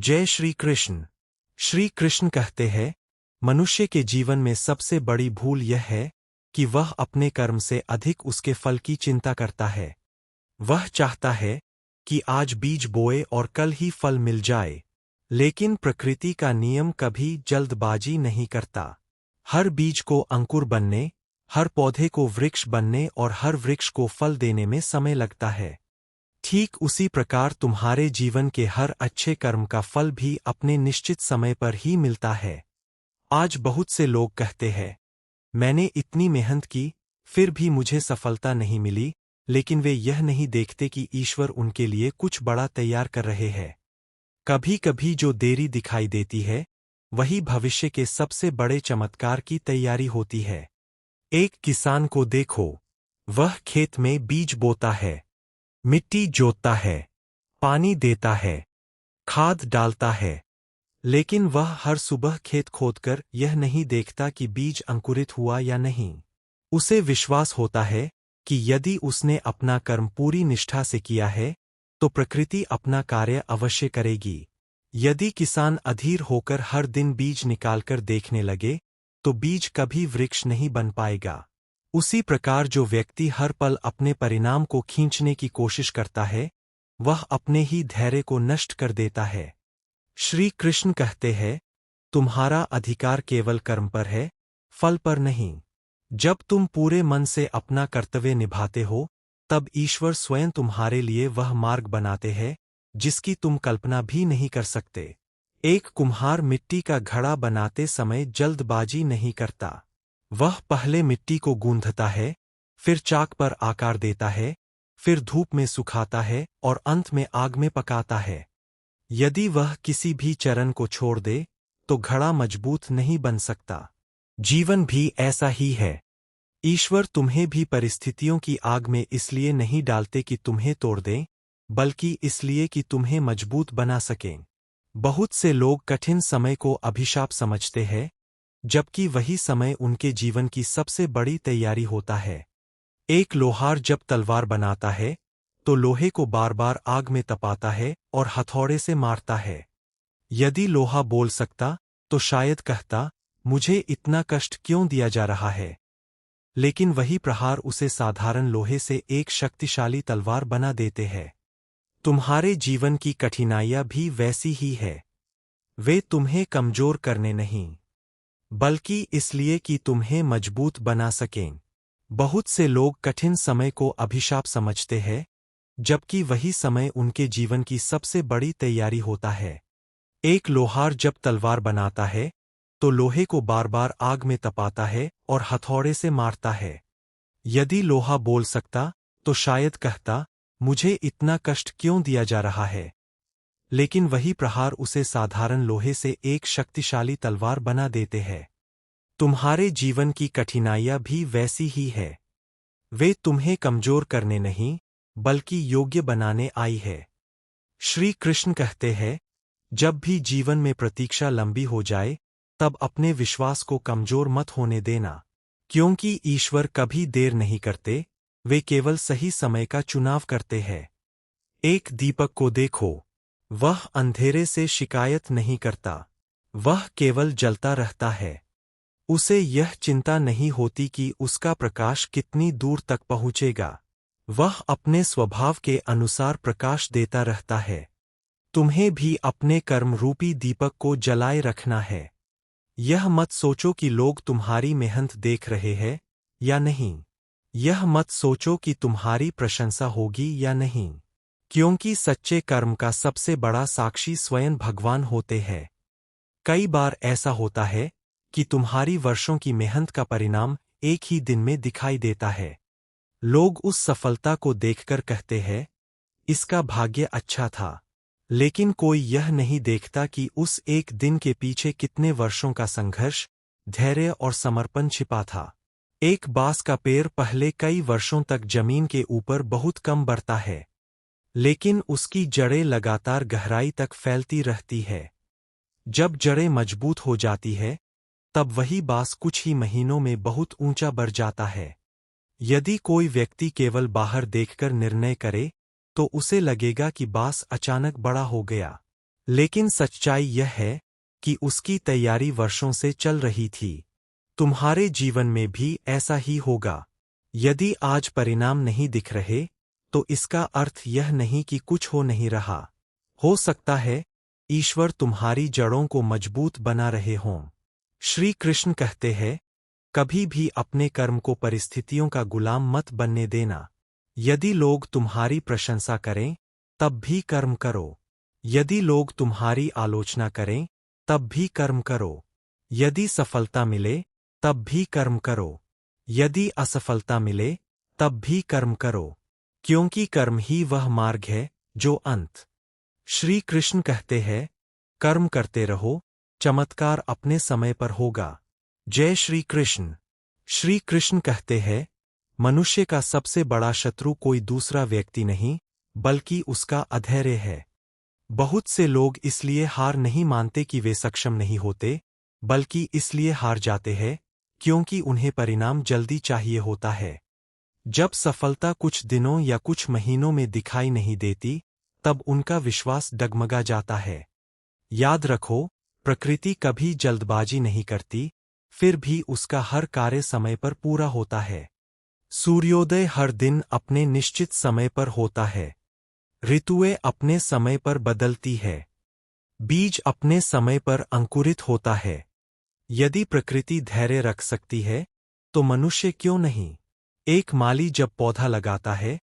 जय श्री कृष्ण। श्री कृष्ण कहते हैं, मनुष्य के जीवन में सबसे बड़ी भूल यह है कि वह अपने कर्म से अधिक उसके फल की चिंता करता है। वह चाहता है कि आज बीज बोए और कल ही फल मिल जाए, लेकिन प्रकृति का नियम कभी जल्दबाजी नहीं करता। हर बीज को अंकुर बनने, हर पौधे को वृक्ष बनने और हर वृक्ष को फल देने में समय लगता है। ठीक उसी प्रकार तुम्हारे जीवन के हर अच्छे कर्म का फल भी अपने निश्चित समय पर ही मिलता है। आज बहुत से लोग कहते हैं, मैंने इतनी मेहनत की, फिर भी मुझे सफलता नहीं मिली, लेकिन वे यह नहीं देखते कि ईश्वर उनके लिए कुछ बड़ा तैयार कर रहे हैं। कभी कभी जो देरी दिखाई देती है, वही भविष्य के सबसे बड़े चमत्कार की तैयारी होती है। एक किसान को देखो, वह खेत में बीज बोता है, मिट्टी जोतता है, पानी देता है, खाद डालता है, लेकिन वह हर सुबह खेत खोदकर यह नहीं देखता कि बीज अंकुरित हुआ या नहीं। उसे विश्वास होता है कि यदि उसने अपना कर्म पूरी निष्ठा से किया है, तो प्रकृति अपना कार्य अवश्य करेगी। यदि किसान अधीर होकर हर दिन बीज निकालकर देखने लगे, तो बीज कभी वृक्ष नहीं बन पाएगा। उसी प्रकार जो व्यक्ति हर पल अपने परिणाम को खींचने की कोशिश करता है, वह अपने ही धैर्य को नष्ट कर देता है। श्री कृष्ण कहते हैं, तुम्हारा अधिकार केवल कर्म पर है, फल पर नहीं। जब तुम पूरे मन से अपना कर्तव्य निभाते हो, तब ईश्वर स्वयं तुम्हारे लिए वह मार्ग बनाते हैं जिसकी तुम कल्पना भी नहीं कर सकते। एक कुम्हार मिट्टी का घड़ा बनाते समय जल्दबाजी नहीं करता। वह पहले मिट्टी को गूंथता है, फिर चाक पर आकार देता है, फिर धूप में सुखाता है और अंत में आग में पकाता है। यदि वह किसी भी चरण को छोड़ दे, तो घड़ा मजबूत नहीं बन सकता। जीवन भी ऐसा ही है। ईश्वर तुम्हें भी परिस्थितियों की आग में इसलिए नहीं डालते कि तुम्हें तोड़ दें, बल्कि इसलिए कि तुम्हें मजबूत बना सकें। बहुत से लोग कठिन समय को अभिशाप समझते हैं, जबकि वही समय उनके जीवन की सबसे बड़ी तैयारी होता है। एक लोहार जब तलवार बनाता है, तो लोहे को बार बार आग में तपाता है और हथौड़े से मारता है। यदि लोहा बोल सकता, तो शायद कहता, मुझे इतना कष्ट क्यों दिया जा रहा है। लेकिन वही प्रहार उसे साधारण लोहे से एक शक्तिशाली तलवार बना देते हैं। तुम्हारे जीवन की कठिनाइयां भी वैसी ही है। वे तुम्हें कमजोर करने नहीं, बल्कि इसलिए कि तुम्हें मजबूत बना सकें। बहुत से लोग कठिन समय को अभिशाप समझते हैं, जबकि वही समय उनके जीवन की सबसे बड़ी तैयारी होता है। एक लोहार जब तलवार बनाता है, तो लोहे को बार बार आग में तपाता है और हथौड़े से मारता है। यदि लोहा बोल सकता, तो शायद कहता, मुझे इतना कष्ट क्यों दिया जा रहा है। लेकिन वही प्रहार उसे साधारण लोहे से एक शक्तिशाली तलवार बना देते हैं। तुम्हारे जीवन की कठिनाइयां भी वैसी ही है। वे तुम्हें कमजोर करने नहीं, बल्कि योग्य बनाने आई है। श्री कृष्ण कहते हैं, जब भी जीवन में प्रतीक्षा लंबी हो जाए, तब अपने विश्वास को कमजोर मत होने देना, क्योंकि ईश्वर कभी देर नहीं करते, वे केवल सही समय का चुनाव करते हैं। एक दीपक को देखो, वह अंधेरे से शिकायत नहीं करता, वह केवल जलता रहता है। उसे यह चिंता नहीं होती कि उसका प्रकाश कितनी दूर तक पहुँचेगा। वह अपने स्वभाव के अनुसार प्रकाश देता रहता है। तुम्हें भी अपने कर्म रूपी दीपक को जलाए रखना है। यह मत सोचो कि लोग तुम्हारी मेहनत देख रहे हैं या नहीं। यह मत सोचो कि तुम्हारी प्रशंसा होगी या नहीं, क्योंकि सच्चे कर्म का सबसे बड़ा साक्षी स्वयं भगवान होते हैं। कई बार ऐसा होता है कि तुम्हारी वर्षों की मेहनत का परिणाम एक ही दिन में दिखाई देता है। लोग उस सफलता को देखकर कहते हैं, इसका भाग्य अच्छा था, लेकिन कोई यह नहीं देखता कि उस एक दिन के पीछे कितने वर्षों का संघर्ष, धैर्य और समर्पण छिपा था। एक बांस का पेड़ पहले कई वर्षों तक जमीन के ऊपर बहुत कम बढ़ता है, लेकिन उसकी जड़ें लगातार गहराई तक फैलती रहती है। जब जड़ें मजबूत हो जाती है, तब वही बांस कुछ ही महीनों में बहुत ऊंचा बढ़ जाता है। यदि कोई व्यक्ति केवल बाहर देखकर निर्णय करे, तो उसे लगेगा कि बांस अचानक बड़ा हो गया। लेकिन सच्चाई यह है कि उसकी तैयारी वर्षों से चल रही थी। तुम्हारे जीवन में भी ऐसा ही होगा। यदि आज परिणाम नहीं दिख रहे, तो इसका अर्थ यह नहीं कि कुछ हो नहीं रहा। हो सकता है ईश्वर तुम्हारी जड़ों को मजबूत बना रहे हों। श्री कृष्ण कहते हैं, कभी भी अपने कर्म को परिस्थितियों का गुलाम मत बनने देना। यदि लोग तुम्हारी प्रशंसा करें, तब भी कर्म करो। यदि लोग तुम्हारी आलोचना करें, तब भी कर्म करो। यदि सफलता मिले, तब भी कर्म करो। यदि असफलता मिले, तब भी कर्म करो, क्योंकि कर्म ही वह मार्ग है जो अंत। श्री कृष्ण कहते हैं, कर्म करते रहो, चमत्कार अपने समय पर होगा। जय श्री कृष्ण। श्री कृष्ण कहते हैं, मनुष्य का सबसे बड़ा शत्रु कोई दूसरा व्यक्ति नहीं, बल्कि उसका अधैर्य है। बहुत से लोग इसलिए हार नहीं मानते कि वे सक्षम नहीं होते, बल्कि इसलिए हार जाते हैं क्योंकि उन्हें परिणाम जल्दी चाहिए होता है। जब सफलता कुछ दिनों या कुछ महीनों में दिखाई नहीं देती, तब उनका विश्वास डगमगा जाता है। याद रखो, प्रकृति कभी जल्दबाजी नहीं करती, फिर भी उसका हर कार्य समय पर पूरा होता है। सूर्योदय हर दिन अपने निश्चित समय पर होता है। ऋतुएं अपने समय पर बदलती है। बीज अपने समय पर अंकुरित होता है। यदि प्रकृति धैर्य रख सकती है, तो मनुष्य क्यों नहीं? एक माली जब पौधा लगाता है,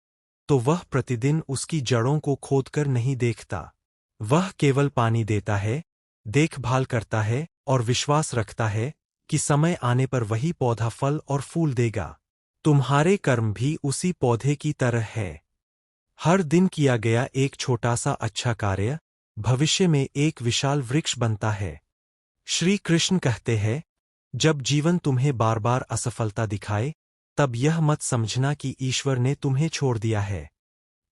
तो वह प्रतिदिन उसकी जड़ों को खोदकर नहीं देखता। वह केवल पानी देता है, देखभाल करता है और विश्वास रखता है कि समय आने पर वही पौधा फल और फूल देगा। तुम्हारे कर्म भी उसी पौधे की तरह है। हर दिन किया गया एक छोटा सा अच्छा कार्य भविष्य में एक विशाल वृक्ष बनता है। श्री कृष्ण कहते हैं, जब जीवन तुम्हें बार बार असफलता दिखाए, तब यह मत समझना कि ईश्वर ने तुम्हें छोड़ दिया है।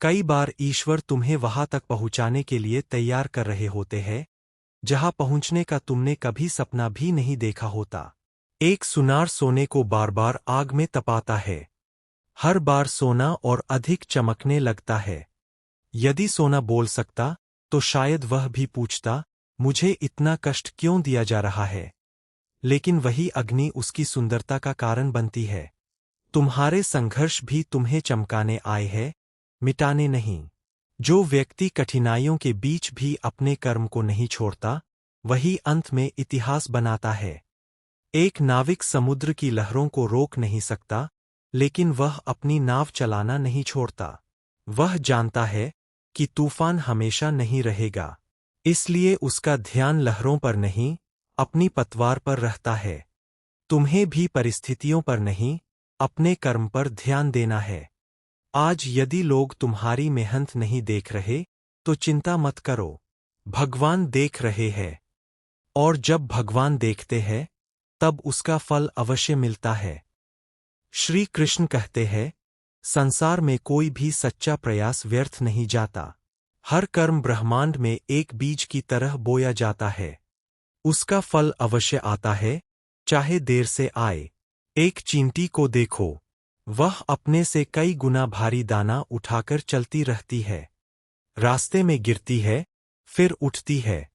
कई बार ईश्वर तुम्हें वहां तक पहुंचाने के लिए तैयार कर रहे होते हैं, जहां पहुंचने का तुमने कभी सपना भी नहीं देखा होता। एक सुनार सोने को बार बार आग में तपाता है। हर बार सोना और अधिक चमकने लगता है। यदि सोना बोल सकता, तो शायद वह भी पूछता, मुझे इतना कष्ट क्यों दिया जा रहा है? लेकिन वही अग्नि उसकी सुंदरता का कारण बनती है। तुम्हारे संघर्ष भी तुम्हें चमकाने आए हैं, मिटाने नहीं। जो व्यक्ति कठिनाइयों के बीच भी अपने कर्म को नहीं छोड़ता, वही अंत में इतिहास बनाता है। एक नाविक समुद्र की लहरों को रोक नहीं सकता, लेकिन वह अपनी नाव चलाना नहीं छोड़ता। वह जानता है कि तूफान हमेशा नहीं रहेगा, इसलिए उसका ध्यान लहरों पर नहीं, अपनी पतवार पर रहता है। तुम्हें भी परिस्थितियों पर नहीं, अपने कर्म पर ध्यान देना है। आज यदि लोग तुम्हारी मेहनत नहीं देख रहे, तो चिंता मत करो। भगवान देख रहे हैं। और जब भगवान देखते हैं, तब उसका फल अवश्य मिलता है। श्री कृष्ण कहते हैं, संसार में कोई भी सच्चा प्रयास व्यर्थ नहीं जाता। हर कर्म ब्रह्मांड में एक बीज की तरह बोया जाता है। उसका फल अवश्य आता है, चाहे देर से आए। एक चींटी को देखो, वह अपने से कई गुना भारी दाना उठाकर चलती रहती है। रास्ते में गिरती है, फिर उठती है।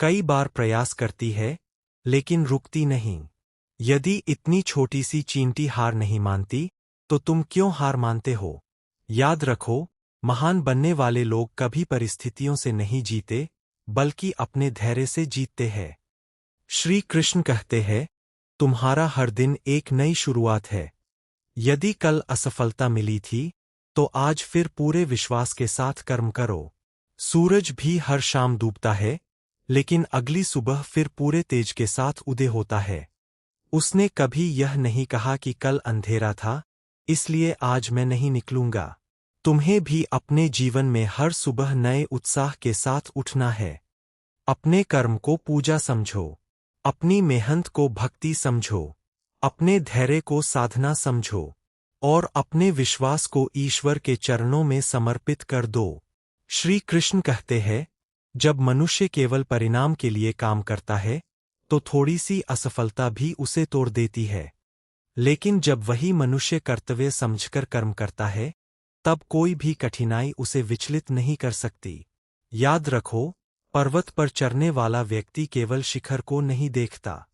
कई बार प्रयास करती है, लेकिन रुकती नहीं। यदि इतनी छोटी सी चींटी हार नहीं मानती, तो तुम क्यों हार मानते हो? याद रखो, महान बनने वाले लोग कभी परिस्थितियों से नहीं जीते, बल्कि अपने धैर्य से जीतते हैं। श्री कृष्ण कहते हैं, तुम्हारा हर दिन एक नई शुरुआत है। यदि कल असफलता मिली थी, तो आज फिर पूरे विश्वास के साथ कर्म करो। सूरज भी हर शाम डूबता है, लेकिन अगली सुबह फिर पूरे तेज के साथ उदय होता है। उसने कभी यह नहीं कहा कि कल अंधेरा था, इसलिए आज मैं नहीं निकलूंगा। तुम्हें भी अपने जीवन में हर सुबह नए उत्साह के साथ उठना है। अपने कर्म को पूजा समझो, अपनी मेहनत को भक्ति समझो, अपने धैर्य को साधना समझो, और अपने विश्वास को ईश्वर के चरणों में समर्पित कर दो। श्री कृष्ण कहते हैं, जब मनुष्य केवल परिणाम के लिए काम करता है, तो थोड़ी सी असफलता भी उसे तोड़ देती है। लेकिन जब वही मनुष्य कर्तव्य समझकर कर्म करता है, तब कोई भी कठिनाई उसे विचलित नहीं कर सकती। याद रखो, पर्वत पर चढ़ने वाला व्यक्ति केवल शिखर को नहीं देखता,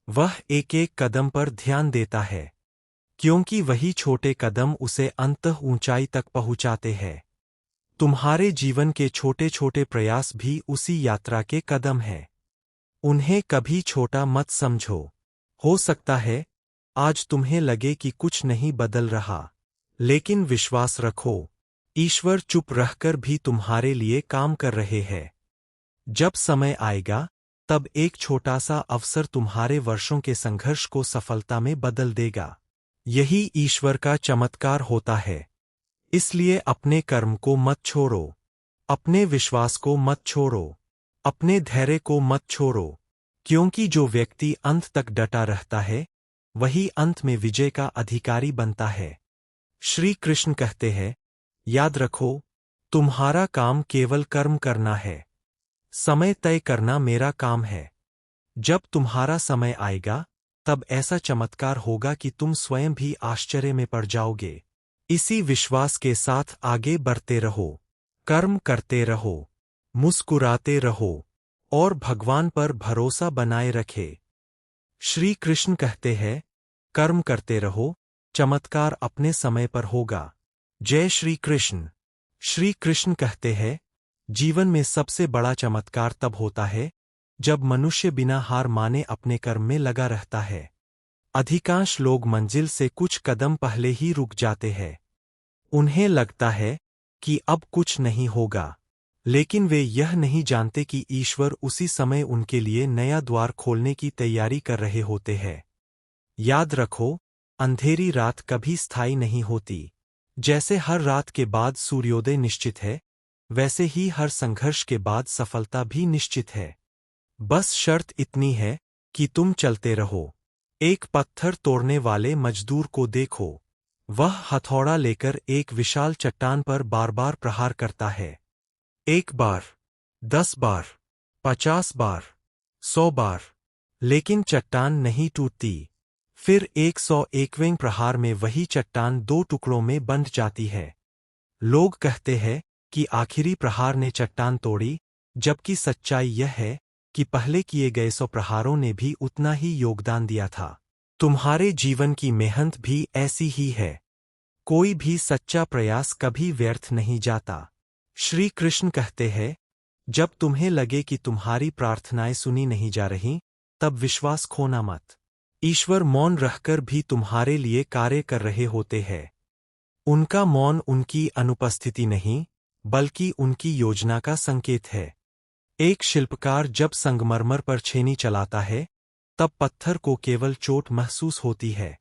वह एक एक कदम पर ध्यान देता है, क्योंकि वही छोटे कदम उसे अंततः ऊंचाई तक पहुंचाते हैं। तुम्हारे जीवन के छोटे छोटे प्रयास भी उसी यात्रा के कदम हैं। उन्हें कभी छोटा मत समझो। हो सकता है आज तुम्हें लगे कि कुछ नहीं बदल रहा, लेकिन विश्वास रखो, ईश्वर चुप रहकर भी तुम्हारे लिए काम कर रहे हैं। जब समय आएगा, तब एक छोटा सा अवसर तुम्हारे वर्षों के संघर्ष को सफलता में बदल देगा। यही ईश्वर का चमत्कार होता है। इसलिए अपने कर्म को मत छोड़ो, अपने विश्वास को मत छोड़ो, अपने धैर्य को मत छोड़ो, क्योंकि जो व्यक्ति अंत तक डटा रहता है, वही अंत में विजय का अधिकारी बनता है। श्री कृष्ण कहते हैं, याद रखो, तुम्हारा काम केवल कर्म करना है। समय तय करना मेरा काम है। जब तुम्हारा समय आएगा, तब ऐसा चमत्कार होगा कि तुम स्वयं भी आश्चर्य में पड़ जाओगे। इसी विश्वास के साथ आगे बढ़ते रहो, कर्म करते रहो, मुस्कुराते रहो और भगवान पर भरोसा बनाए रखे। श्री कृष्ण कहते हैं, कर्म करते रहो, चमत्कार अपने समय पर होगा। जय श्री कृष्ण। श्री कृष्ण कहते हैं, जीवन में सबसे बड़ा चमत्कार तब होता है जब मनुष्य बिना हार माने अपने कर्म में लगा रहता है। अधिकांश लोग मंजिल से कुछ कदम पहले ही रुक जाते हैं। उन्हें लगता है कि अब कुछ नहीं होगा, लेकिन वे यह नहीं जानते कि ईश्वर उसी समय उनके लिए नया द्वार खोलने की तैयारी कर रहे होते हैं। याद रखो, अंधेरी रात कभी स्थायी नहीं होती। जैसे हर रात के बाद सूर्योदय निश्चित है, वैसे ही हर संघर्ष के बाद सफलता भी निश्चित है। बस शर्त इतनी है कि तुम चलते रहो। एक पत्थर तोड़ने वाले मजदूर को देखो, वह हथौड़ा लेकर एक विशाल चट्टान पर बार बार प्रहार करता है। 1 बार, 10 बार, 50 बार, 100 बार, लेकिन चट्टान नहीं टूटती। फिर 101वें प्रहार में वही चट्टान 2 टुकड़ों में बंट जाती है। लोग कहते हैं कि आखिरी प्रहार ने चट्टान तोड़ी, जबकि सच्चाई यह है कि पहले किए गए 100 प्रहारों ने भी उतना ही योगदान दिया था। तुम्हारे जीवन की मेहनत भी ऐसी ही है। कोई भी सच्चा प्रयास कभी व्यर्थ नहीं जाता। श्री कृष्ण कहते हैं, जब तुम्हें लगे कि तुम्हारी प्रार्थनाएं सुनी नहीं जा रहीं, तब विश्वास खोना मत। ईश्वर मौन रहकर भी तुम्हारे लिए कार्य कर रहे होते हैं। उनका मौन उनकी अनुपस्थिति नहीं, बल्कि उनकी योजना का संकेत है। एक शिल्पकार जब संगमरमर पर छेनी चलाता है, तब पत्थर को केवल चोट महसूस होती है।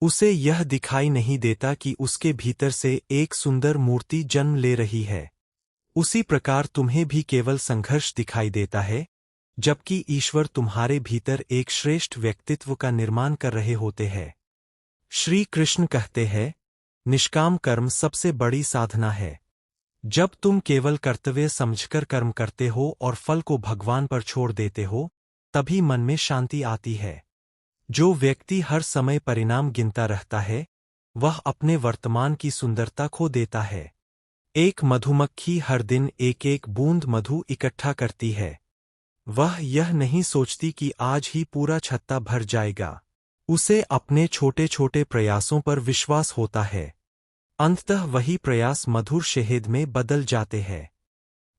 उसे यह दिखाई नहीं देता कि उसके भीतर से एक सुंदर मूर्ति जन्म ले रही है। उसी प्रकार तुम्हें भी केवल संघर्ष दिखाई देता है, जबकि ईश्वर तुम्हारे भीतर एक श्रेष्ठ व्यक्तित्व का निर्माण कर रहे होते हैं। श्री कृष्ण कहते हैं, निष्काम कर्म सबसे बड़ी साधना है। जब तुम केवल कर्तव्य समझकर कर्म करते हो और फल को भगवान पर छोड़ देते हो, तभी मन में शांति आती है। जो व्यक्ति हर समय परिणाम गिनता रहता है, वह अपने वर्तमान की सुंदरता खो देता है। एक मधुमक्खी हर दिन एक एक बूंद मधु इकट्ठा करती है। वह यह नहीं सोचती कि आज ही पूरा छत्ता भर जाएगा। उसे अपने छोटे छोटे प्रयासों पर विश्वास होता है। अंततः वही प्रयास मधुर शहद में बदल जाते हैं।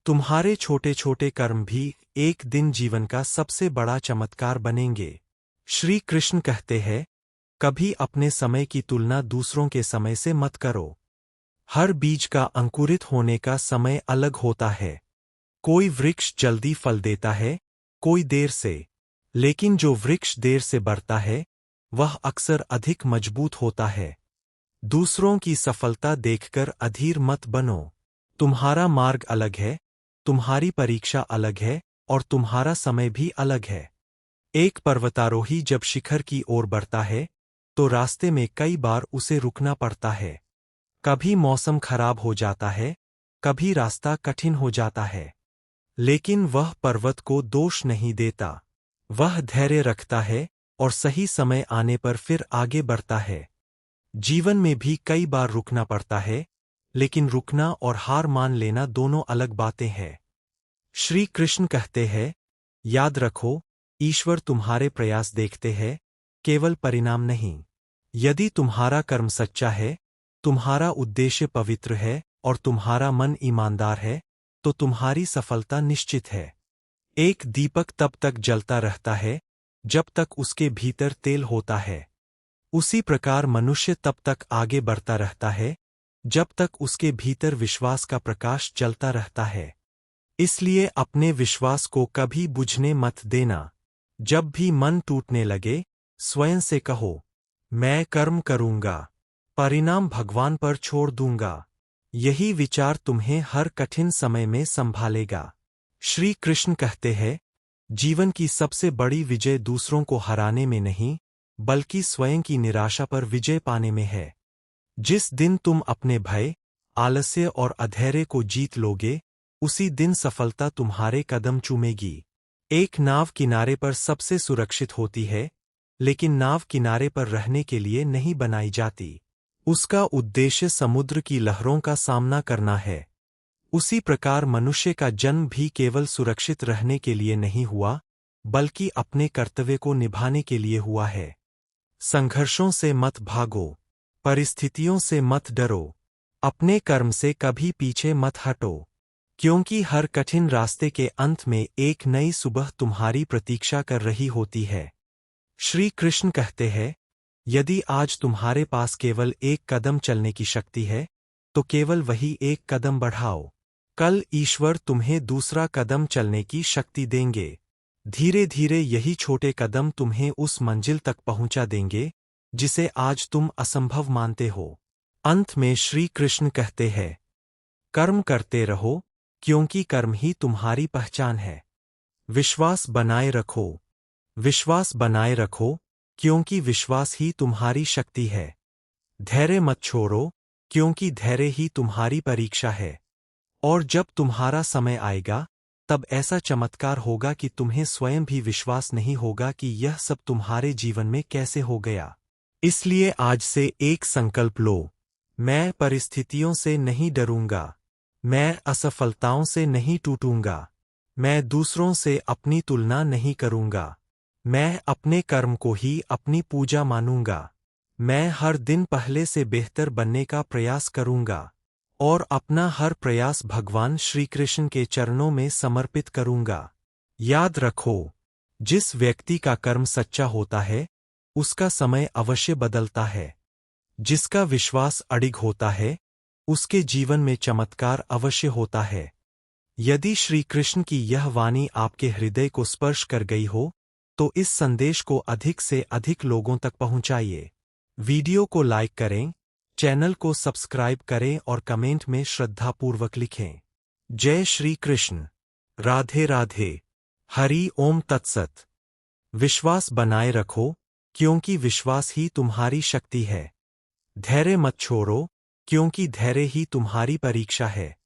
तुम्हारे छोटे छोटे कर्म भी एक दिन जीवन का सबसे बड़ा चमत्कार बनेंगे। श्री कृष्ण कहते हैं, कभी अपने समय की तुलना दूसरों के समय से मत करो। हर बीज का अंकुरित होने का समय अलग होता है। कोई वृक्ष जल्दी फल देता है, कोई देर से, लेकिन जो वृक्ष देर से बढ़ता है, वह अक्सर अधिक मजबूत होता है। दूसरों की सफलता देखकर अधीर मत बनो। तुम्हारा मार्ग अलग है, तुम्हारी परीक्षा अलग है और तुम्हारा समय भी अलग है। एक पर्वतारोही जब शिखर की ओर बढ़ता है, तो रास्ते में कई बार उसे रुकना पड़ता है। कभी मौसम खराब हो जाता है, कभी रास्ता कठिन हो जाता है, लेकिन वह पर्वत को दोष नहीं देता। वह धैर्य रखता है और सही समय आने पर फिर आगे बढ़ता है। जीवन में भी कई बार रुकना पड़ता है, लेकिन रुकना और हार मान लेना दोनों अलग बातें हैं। श्री कृष्ण कहते हैं, याद रखो, ईश्वर तुम्हारे प्रयास देखते हैं, केवल परिणाम नहीं। यदि तुम्हारा कर्म सच्चा है, तुम्हारा उद्देश्य पवित्र है और तुम्हारा मन ईमानदार है, तो तुम्हारी सफलता निश्चित है। एक दीपक तब तक जलता रहता है जब तक उसके भीतर तेल होता है। उसी प्रकार मनुष्य तब तक आगे बढ़ता रहता है जब तक उसके भीतर विश्वास का प्रकाश जलता रहता है। इसलिए अपने विश्वास को कभी बुझने मत देना। जब भी मन टूटने लगे, स्वयं से कहो, मैं कर्म करूंगा, परिणाम भगवान पर छोड़ दूंगा। यही विचार तुम्हें हर कठिन समय में संभालेगा। श्री कृष्ण कहते हैं, जीवन की सबसे बड़ी विजय दूसरों को हराने में नहीं, बल्कि स्वयं की निराशा पर विजय पाने में है। जिस दिन तुम अपने भय, आलस्य और अधैर्य को जीत लोगे, उसी दिन सफलता तुम्हारे कदम चूमेगी। एक नाव किनारे पर सबसे सुरक्षित होती है, लेकिन नाव किनारे पर रहने के लिए नहीं बनाई जाती। उसका उद्देश्य समुद्र की लहरों का सामना करना है। उसी प्रकार मनुष्य का जन्म भी केवल सुरक्षित रहने के लिए नहीं हुआ, बल्कि अपने कर्तव्य को निभाने के लिए हुआ है। संघर्षों से मत भागो, परिस्थितियों से मत डरो, अपने कर्म से कभी पीछे मत हटो, क्योंकि हर कठिन रास्ते के अंत में एक नई सुबह तुम्हारी प्रतीक्षा कर रही होती है। श्री कृष्ण कहते हैं, यदि आज तुम्हारे पास केवल एक कदम चलने की शक्ति है, तो केवल वही एक कदम बढ़ाओ। कल ईश्वर तुम्हें दूसरा कदम चलने की शक्ति देंगे। धीरे धीरे यही छोटे कदम तुम्हें उस मंजिल तक पहुंचा देंगे जिसे आज तुम असंभव मानते हो। अंत में श्री कृष्ण कहते हैं, कर्म करते रहो, क्योंकि कर्म ही तुम्हारी पहचान है। विश्वास बनाए रखो, विश्वास बनाए रखो, क्योंकि विश्वास ही तुम्हारी शक्ति है। धैर्य मत छोड़ो, क्योंकि धैर्य ही तुम्हारी परीक्षा है। और जब तुम्हारा समय आएगा, तब ऐसा चमत्कार होगा कि तुम्हें स्वयं भी विश्वास नहीं होगा कि यह सब तुम्हारे जीवन में कैसे हो गया। इसलिए आज से एक संकल्प लो, मैं परिस्थितियों से नहीं डरूंगा, मैं असफलताओं से नहीं टूटूंगा, मैं दूसरों से अपनी तुलना नहीं करूंगा, मैं अपने कर्म को ही अपनी पूजा मानूंगा, मैं हर दिन पहले से बेहतर बनने का प्रयास करूंगा और अपना हर प्रयास भगवान श्री कृष्ण के चरणों में समर्पित करूंगा। याद रखो, जिस व्यक्ति का कर्म सच्चा होता है, उसका समय अवश्य बदलता है। जिसका विश्वास अडिग होता है, उसके जीवन में चमत्कार अवश्य होता है। यदि श्री कृष्ण की यह वाणी आपके हृदय को स्पर्श कर गई हो, तो इस संदेश को अधिक से अधिक लोगों तक पहुंचाइए। वीडियो को लाइक करें, चैनल को सब्सक्राइब करें और कमेंट में श्रद्धापूर्वक लिखें। जय श्री कृष्ण। राधे राधे। हरि ओम तत्सत। विश्वास बनाए रखो, क्योंकि विश्वास ही तुम्हारी शक्ति है। धैर्य मत छोड़ो, क्योंकि धैर्य ही तुम्हारी परीक्षा है।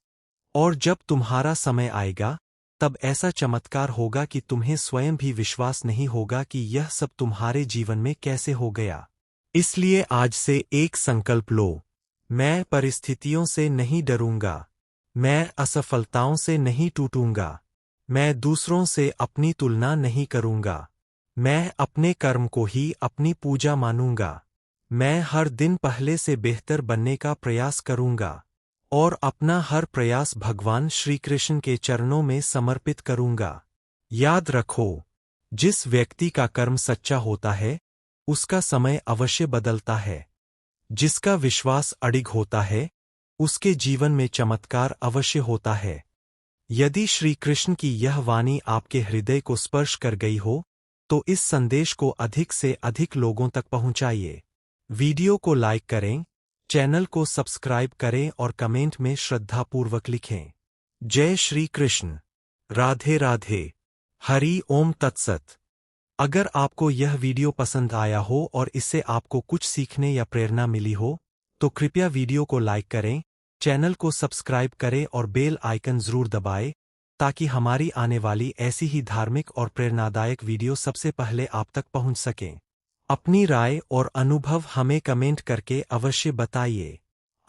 और जब तुम्हारा समय आएगा, तब ऐसा चमत्कार होगा कि तुम्हें स्वयं भी विश्वास नहीं होगा कि यह सब तुम्हारे जीवन में कैसे हो गया। इसलिए आज से एक संकल्प लो, मैं परिस्थितियों से नहीं डरूंगा, मैं असफलताओं से नहीं टूटूंगा, मैं दूसरों से अपनी तुलना नहीं करूंगा, मैं अपने कर्म को ही अपनी पूजा मानूंगा, मैं हर दिन पहले से बेहतर बनने का प्रयास करूंगा और अपना हर प्रयास भगवान श्री कृष्ण के चरणों में समर्पित करूंगा। याद रखो, जिस व्यक्ति का कर्म सच्चा होता है, उसका समय अवश्य बदलता है। जिसका विश्वास अडिग होता है, उसके जीवन में चमत्कार अवश्य होता है। यदि श्री कृष्ण की यह वाणी आपके हृदय को स्पर्श कर गई हो, तो इस संदेश को अधिक से अधिक लोगों तक पहुंचाइए। वीडियो को लाइक करें, चैनल को सब्सक्राइब करें और कमेंट में श्रद्धापूर्वक लिखें। जय श्री कृष्ण। राधे राधे। हरि ओम तत्सत। अगर आपको यह वीडियो पसंद आया हो और इससे आपको कुछ सीखने या प्रेरणा मिली हो, तो कृपया वीडियो को लाइक करें, चैनल को सब्सक्राइब करें और बेल आइकन जरूर दबाएं, ताकि हमारी आने वाली ऐसी ही धार्मिक और प्रेरणादायक वीडियो सबसे पहले आप तक पहुंच सकें। अपनी राय और अनुभव हमें कमेंट करके अवश्य बताइए।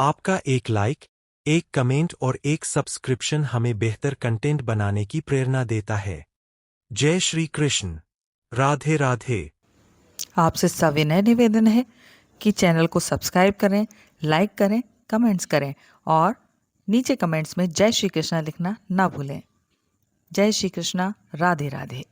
आपका एक लाइक, एक कमेंट और एक सब्सक्रिप्शन हमें बेहतर कंटेंट बनाने की प्रेरणा देता है। जय श्री कृष्ण। राधे राधे। आपसे सविनय निवेदन है कि चैनल को सब्सक्राइब करें, लाइक करें, कमेंट्स करें और नीचे कमेंट्स में जय श्री कृष्णा लिखना ना भूलें। जय श्री कृष्णा। राधे राधे।